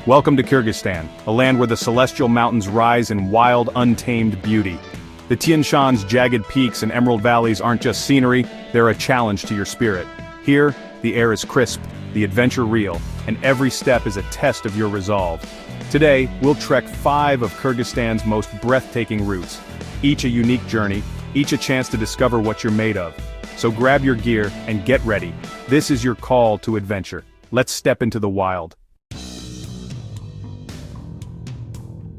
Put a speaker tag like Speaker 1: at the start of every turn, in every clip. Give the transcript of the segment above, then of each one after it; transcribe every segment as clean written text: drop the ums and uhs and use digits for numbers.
Speaker 1: Welcome to Kyrgyzstan, a land where the celestial mountains rise in wild, untamed beauty. The Tian Shan's jagged peaks and emerald valleys aren't just scenery, they're a challenge to your spirit. Here, the air is crisp, the adventure real, and every step is a test of your resolve. Today, we'll trek 5 of Kyrgyzstan's most breathtaking routes. Each a unique journey, each a chance to discover what you're made of. So grab your gear and get ready. This is your call to adventure. Let's step into the wild.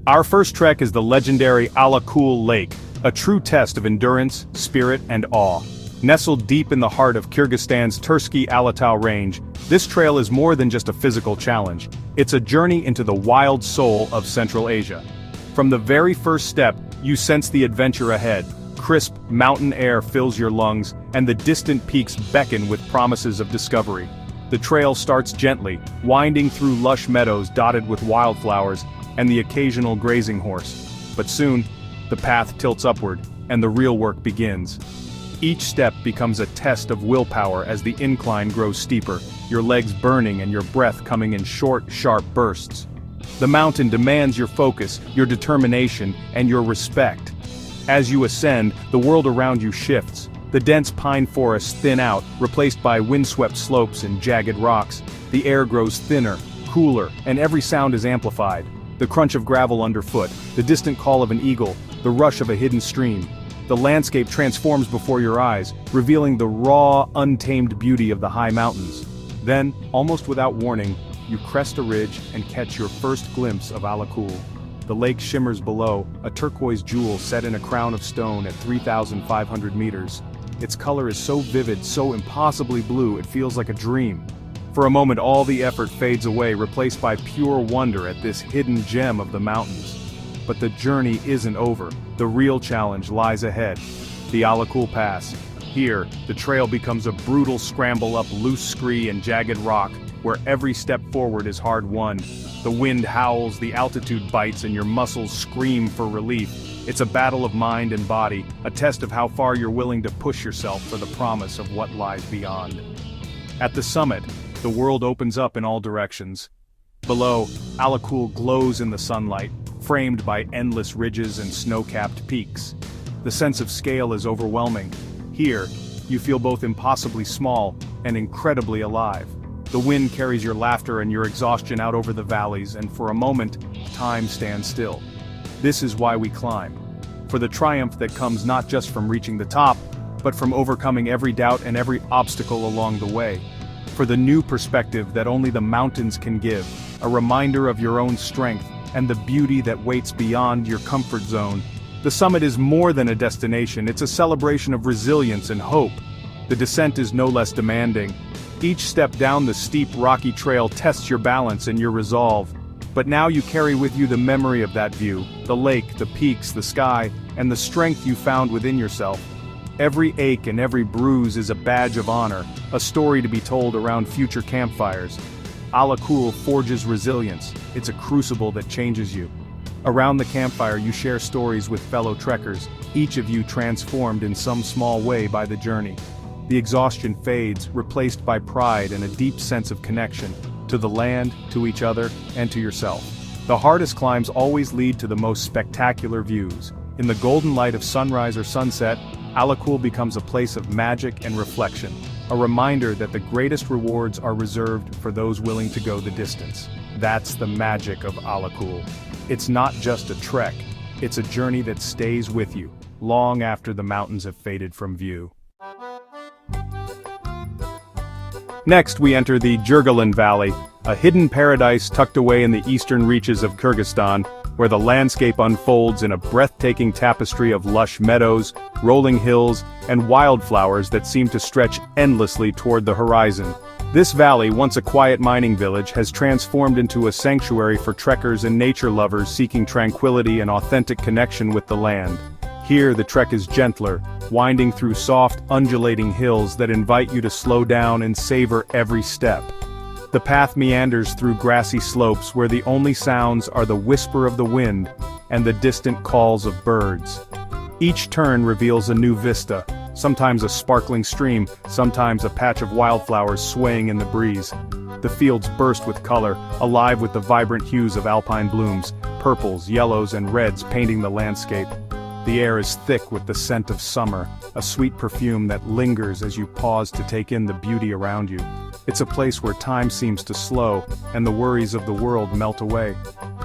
Speaker 1: Our first trek is the legendary Alakul Lake, a true test of endurance, spirit, and awe. Nestled deep in the heart of Kyrgyzstan's Tersky-Alatau range, this trail is more than just a physical challenge. It's a journey into the wild soul of Central Asia. From the very first step, you sense the adventure ahead. Crisp, mountain air fills your lungs, and the distant peaks beckon with promises of discovery. The trail starts gently, winding through lush meadows dotted with wildflowers, and the occasional grazing horse. But soon, the path tilts upward, and the real work begins. Each step becomes a test of willpower as the incline grows steeper, your legs burning and your breath coming in short, sharp bursts. The mountain demands your focus, your determination, and your respect. As you ascend, the world around you shifts. The dense pine forests thin out, replaced by windswept slopes and jagged rocks. The air grows thinner, cooler, and every sound is amplified. The crunch of gravel underfoot, the distant call of an eagle, the rush of a hidden stream. The landscape transforms before your eyes, revealing the raw, untamed beauty of the high mountains. Then, almost without warning, you crest a ridge and catch your first glimpse of Alakul. The lake shimmers below, a turquoise jewel set in a crown of stone at 3,500 meters. Its color is so vivid, so impossibly blue, it feels like a dream. For a moment all the effort fades away, replaced by pure wonder at this hidden gem of the mountains. But the journey isn't over. The real challenge lies ahead. The Alakul Pass. Here, the trail becomes a brutal scramble up loose scree and jagged rock, where every step forward is hard-won. The wind howls, the altitude bites, and your muscles scream for relief. It's a battle of mind and body, a test of how far you're willing to push yourself for the promise of what lies beyond. At the summit, the world opens up in all directions. Below, Alakul glows in the sunlight, framed by endless ridges and snow-capped peaks. The sense of scale is overwhelming. Here, you feel both impossibly small and incredibly alive. The wind carries your laughter and your exhaustion out over the valleys, and for a moment, time stands still. This is why we climb. For the triumph that comes not just from reaching the top, but from overcoming every doubt and every obstacle along the way. For the new perspective that only the mountains can give, a reminder of your own strength and the beauty that waits beyond your comfort zone. The summit is more than a destination, it's a celebration of resilience and hope. The descent is no less demanding. Each step down the steep, rocky trail tests your balance and your resolve. But now you carry with you the memory of that view, the lake, the peaks, the sky, and the strength you found within yourself. Every ache and every bruise is a badge of honor, a story to be told around future campfires. Alakul forges resilience, it's a crucible that changes you. Around the campfire you share stories with fellow trekkers, each of you transformed in some small way by the journey. The exhaustion fades, replaced by pride and a deep sense of connection, to the land, to each other, and to yourself. The hardest climbs always lead to the most spectacular views. In the golden light of sunrise or sunset, Alakul becomes a place of magic and reflection, a reminder that the greatest rewards are reserved for those willing to go the distance. That's the magic of Alakul. It's not just a trek, it's a journey that stays with you, long after the mountains have faded from view. Next we enter the Jurgalan Valley, a hidden paradise tucked away in the eastern reaches of Kyrgyzstan, where the landscape unfolds in a breathtaking tapestry of lush meadows, rolling hills, and wildflowers that seem to stretch endlessly toward the horizon. This valley, once a quiet mining village, has transformed into a sanctuary for trekkers and nature lovers seeking tranquility and authentic connection with the land. Here the trek is gentler, winding through soft, undulating hills that invite you to slow down and savor every step. The path meanders through grassy slopes where the only sounds are the whisper of the wind and the distant calls of birds. Each turn reveals a new vista, sometimes a sparkling stream, sometimes a patch of wildflowers swaying in the breeze. The fields burst with color, alive with the vibrant hues of alpine blooms, purples, yellows, and reds painting the landscape. The air is thick with the scent of summer, a sweet perfume that lingers as you pause to take in the beauty around you. It's a place where time seems to slow, and the worries of the world melt away.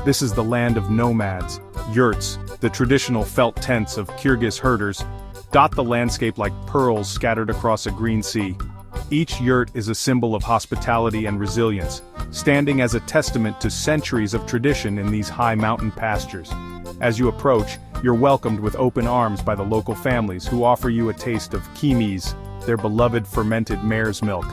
Speaker 1: This is the land of nomads. Yurts, the traditional felt tents of Kyrgyz herders, dot the landscape like pearls scattered across a green sea. Each yurt is a symbol of hospitality and resilience, standing as a testament to centuries of tradition in these high mountain pastures. As you approach, you're welcomed with open arms by the local families who offer you a taste of kymiz, their beloved fermented mare's milk.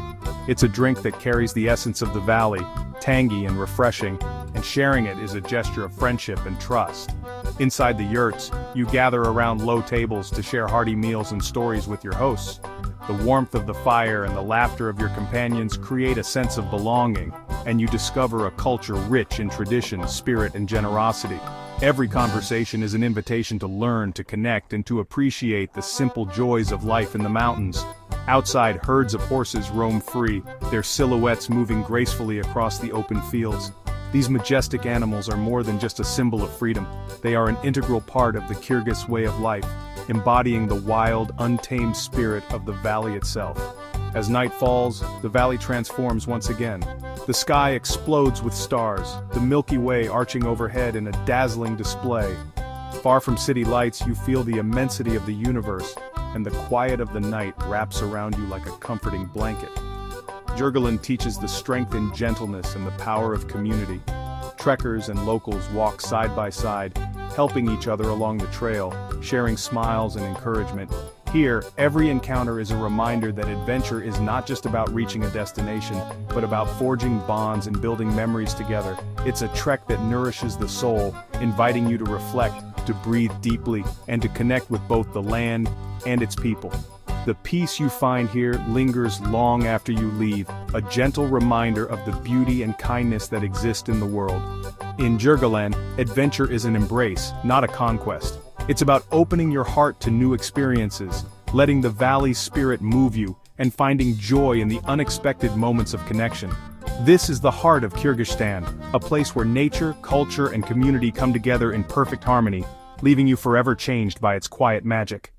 Speaker 1: It's a drink that carries the essence of the valley, tangy and refreshing, and sharing it is a gesture of friendship and trust. Inside the yurts, you gather around low tables to share hearty meals and stories with your hosts. The warmth of the fire and the laughter of your companions create a sense of belonging, and you discover a culture rich in tradition, spirit, and generosity. Every conversation is an invitation to learn, to connect, and to appreciate the simple joys of life in the mountains. Outside, herds of horses roam free, their silhouettes moving gracefully across the open fields. These majestic animals are more than just a symbol of freedom. They are an integral part of the Kyrgyz way of life, embodying the wild, untamed spirit of the valley itself. As night falls, the valley transforms once again. The sky explodes with stars, the Milky Way arching overhead in a dazzling display. Far from city lights, you feel the immensity of the universe, and the quiet of the night wraps around you like a comforting blanket. Kyrgyzstan teaches the strength and gentleness and the power of community. Trekkers and locals walk side by side, helping each other along the trail, sharing smiles and encouragement. Here, every encounter is a reminder that adventure is not just about reaching a destination, but about forging bonds and building memories together. It's a trek that nourishes the soul, inviting you to reflect, to breathe deeply, and to connect with both the land and its people. The peace you find here lingers long after you leave, a gentle reminder of the beauty and kindness that exist in the world. In Kyrgyzstan, adventure is an embrace, not a conquest. It's about opening your heart to new experiences, letting the valley's spirit move you, and finding joy in the unexpected moments of connection. This is the heart of Kyrgyzstan, a place where nature, culture, and community come together in perfect harmony, leaving you forever changed by its quiet magic.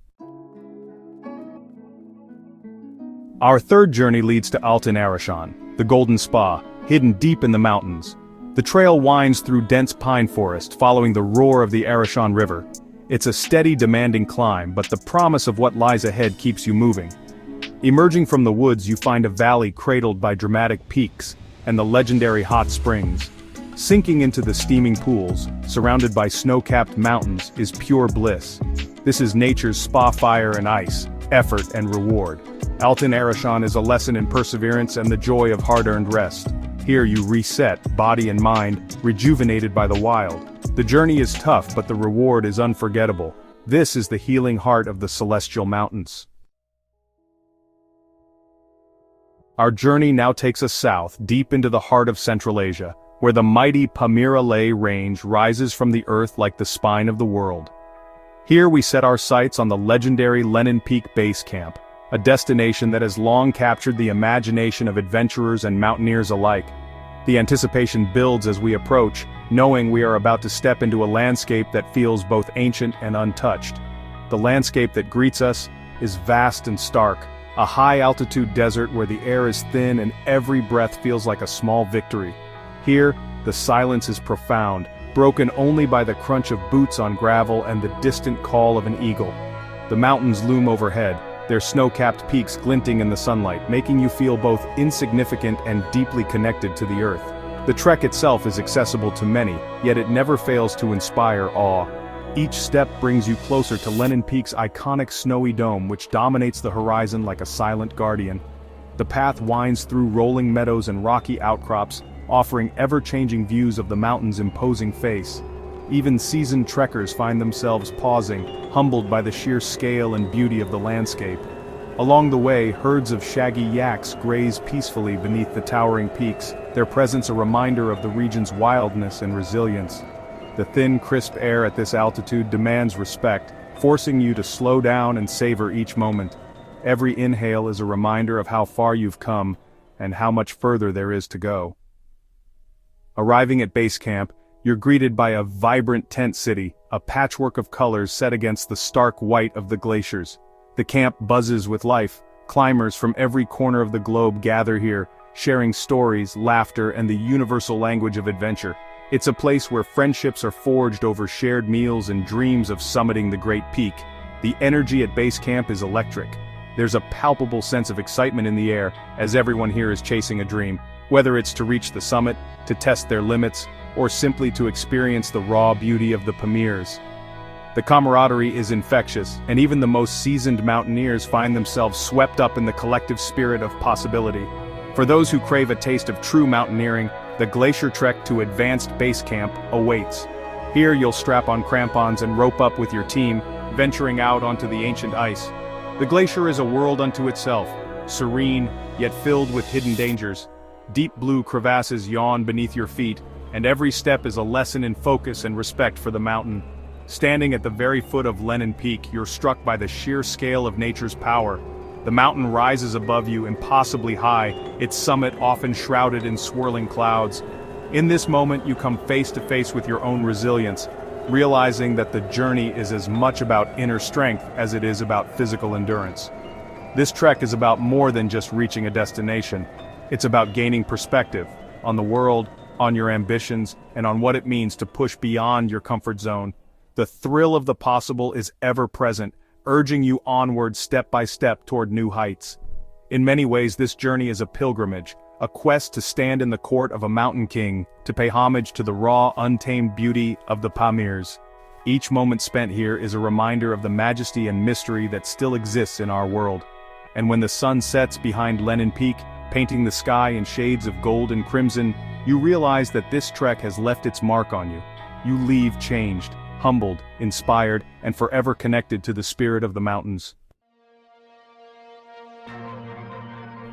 Speaker 1: Our third journey leads to Altan Arashan, the Golden Spa, hidden deep in the mountains. The trail winds through dense pine forest, following the roar of the Arashan River. It's a steady, demanding climb, but the promise of what lies ahead keeps you moving. Emerging from the woods, you find a valley cradled by dramatic peaks and the legendary hot springs. Sinking into the steaming pools, surrounded by snow-capped mountains, is pure bliss. This is nature's spa, fire and ice, effort and reward. Altan Arashan is a lesson in perseverance and the joy of hard-earned rest. Here you reset, body and mind, rejuvenated by the wild. The journey is tough, but the reward is unforgettable. This is the healing heart of the Celestial Mountains. Our journey now takes us south, deep into the heart of Central Asia, where the mighty Pamir Alay Range rises from the earth like the spine of the world. Here we set our sights on the legendary Lenin Peak Base Camp, a destination that has long captured the imagination of adventurers and mountaineers alike. The anticipation builds as we approach, knowing we are about to step into a landscape that feels both ancient and untouched. The landscape that greets us is vast and stark, a high-altitude desert where the air is thin and every breath feels like a small victory. Here, the silence is profound, broken only by the crunch of boots on gravel and the distant call of an eagle. The mountains loom overhead, their snow-capped peaks glinting in the sunlight, making you feel both insignificant and deeply connected to the earth. The trek itself is accessible to many, yet it never fails to inspire awe. Each step brings you closer to Lenin Peak's iconic snowy dome, which dominates the horizon like a silent guardian. The path winds through rolling meadows and rocky outcrops, offering ever-changing views of the mountain's imposing face. Even seasoned trekkers find themselves pausing, humbled by the sheer scale and beauty of the landscape. Along the way, herds of shaggy yaks graze peacefully beneath the towering peaks, their presence a reminder of the region's wildness and resilience. The thin, crisp air at this altitude demands respect, forcing you to slow down and savor each moment. Every inhale is a reminder of how far you've come, and how much further there is to go. Arriving at base camp, you're greeted by a vibrant tent city, a patchwork of colors set against the stark white of the glaciers. The camp buzzes with life. Climbers from every corner of the globe gather here, sharing stories, laughter, and the universal language of adventure. It's a place where friendships are forged over shared meals and dreams of summiting the Great Peak. The energy at base camp is electric. There's a palpable sense of excitement in the air, as everyone here is chasing a dream, whether it's to reach the summit, to test their limits, or simply to experience the raw beauty of the Pamirs. The camaraderie is infectious, and even the most seasoned mountaineers find themselves swept up in the collective spirit of possibility. For those who crave a taste of true mountaineering, the glacier trek to Advanced Base Camp awaits. Here you'll strap on crampons and rope up with your team, venturing out onto the ancient ice. The glacier is a world unto itself, serene, yet filled with hidden dangers. Deep blue crevasses yawn beneath your feet, and every step is a lesson in focus and respect for the mountain. Standing at the very foot of Lenin Peak, you're struck by the sheer scale of nature's power. The mountain rises above you, impossibly high, its summit often shrouded in swirling clouds. In this moment, you come face to face with your own resilience, realizing that the journey is as much about inner strength as it is about physical endurance. This trek is about more than just reaching a destination. It's about gaining perspective on the world, on your ambitions, and on what it means to push beyond your comfort zone. The thrill of the possible is ever present, urging you onward step by step toward new heights. In many ways, this journey is a pilgrimage, a quest to stand in the court of a mountain king, to pay homage to the raw, untamed beauty of the Pamirs. Each moment spent here is a reminder of the majesty and mystery that still exists in our world. And when the sun sets behind Lenin Peak, painting the sky in shades of gold and crimson, you realize that this trek has left its mark on you. You leave changed, humbled, inspired, and forever connected to the spirit of the mountains.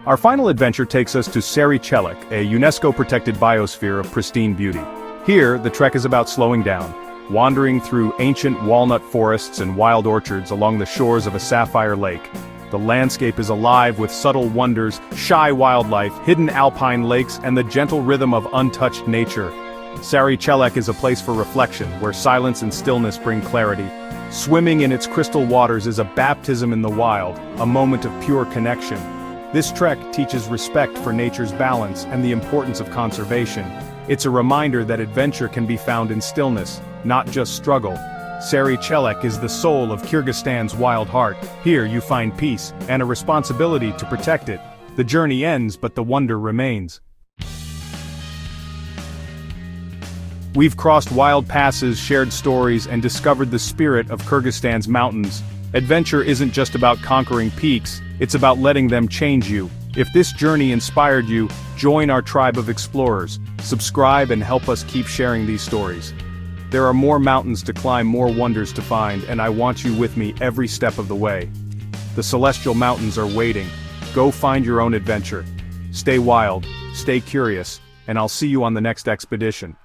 Speaker 1: Our final adventure takes us to Sarichelek, a UNESCO-protected biosphere of pristine beauty. Here, the trek is about slowing down, wandering through ancient walnut forests and wild orchards along the shores of a sapphire lake. The landscape is alive with subtle wonders, shy wildlife, hidden alpine lakes, and the gentle rhythm of untouched nature. Sarichelek is a place for reflection, where silence and stillness bring clarity. Swimming in its crystal waters is a baptism in the wild, a moment of pure connection. This trek teaches respect for nature's balance and the importance of conservation. It's a reminder that adventure can be found in stillness, not just struggle. Sarichelek is the soul of Kyrgyzstan's wild heart. Here you find peace, and a responsibility to protect it. The journey ends, but the wonder remains. We've crossed wild passes, shared stories, and discovered the spirit of Kyrgyzstan's mountains. Adventure isn't just about conquering peaks, it's about letting them change you. If this journey inspired you, join our tribe of explorers. Subscribe and help us keep sharing these stories. There are more mountains to climb, more wonders to find, and I want you with me every step of the way. The celestial mountains are waiting. Go find your own adventure. Stay wild, stay curious, and I'll see you on the next expedition.